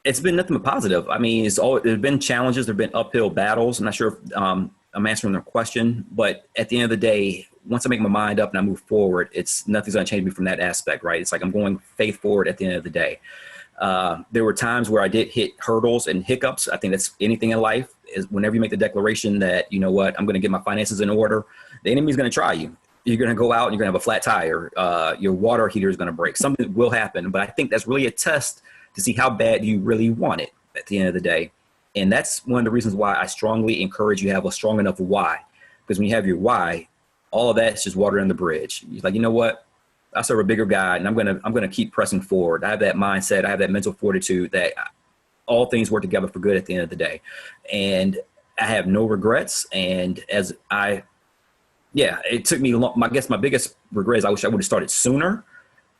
It's been nothing but positive. I mean, there's been challenges. There've been uphill battles. I'm not sure if I'm answering their question, but at the end of the day, once I make my mind up and I move forward, nothing's going to change me from that aspect, right? It's like I'm going faith forward at the end of the day. There were times where I did hit hurdles and hiccups. I think that's anything in life is whenever you make the declaration that, you know what, I'm going to get my finances in order, the enemy's going to try you. You're going to go out and you're going to have a flat tire. Your water heater is going to break. Something will happen. But I think that's really a test to see how bad you really want it at the end of the day. And that's one of the reasons why I strongly encourage you to have a strong enough why. Because when you have your why, all of that's just water under the bridge. You're like, you know what? I serve a bigger God, and I'm gonna keep pressing forward. I have that mindset. I have that mental fortitude that all things work together for good at the end of the day. And I have no regrets. And it took me long. I guess my biggest regret is I wish I would have started sooner.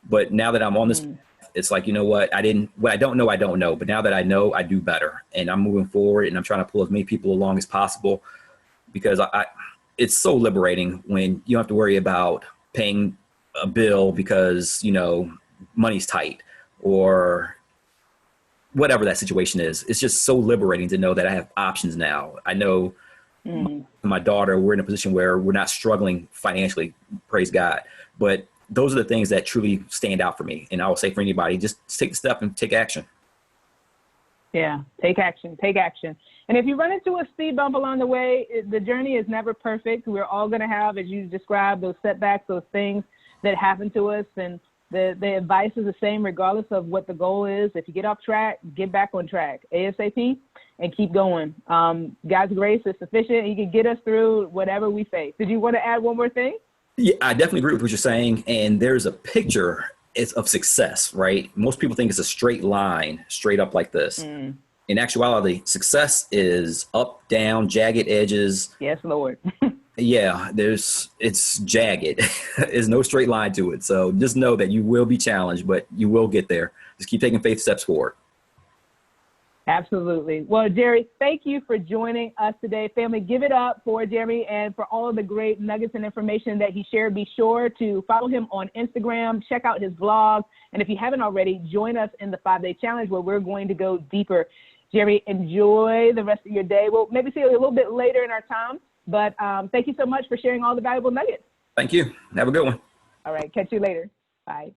But now that I'm on this, it's like, you know what? What I don't know, I don't know. But now that I know, I do better. And I'm moving forward, and I'm trying to pull as many people along as possible, because it's so liberating when you don't have to worry about paying a bill because, you know, money's tight or whatever that situation is. It's just so liberating to know that I have options now. I know my daughter, we're in a position where we're not struggling financially, praise God. But those are the things that truly stand out for me. And I will say for anybody, just take the step and take action. Yeah, take action, take action. And if you run into a speed bump along the way, the journey is never perfect. We're all going to have, as you described, those setbacks, those things that happen to us. And the advice is the same regardless of what the goal is. If you get off track, get back on track ASAP and keep going. God's grace is sufficient. He can get us through whatever we face. Did you want to add one more thing? Yeah, I definitely agree with what you're saying. And there's a picture of success, right? Most people think it's a straight line, straight up like this. In actuality, success is up, down, jagged edges. Yes, Lord. Yeah, it's jagged. There's no straight line to it. So just know that you will be challenged, but you will get there. Just keep taking faith steps forward. Absolutely. Well, Jerry, thank you for joining us today. Family, give it up for Jerry and for all of the great nuggets and information that he shared. Be sure to follow him on Instagram, check out his blog, and if you haven't already, join us in the 5-day challenge where we're going to go deeper. Jerry, enjoy the rest of your day. We'll maybe see you a little bit later in our time, but thank you so much for sharing all the valuable nuggets. Thank you. Have a good one. All right. Catch you later. Bye.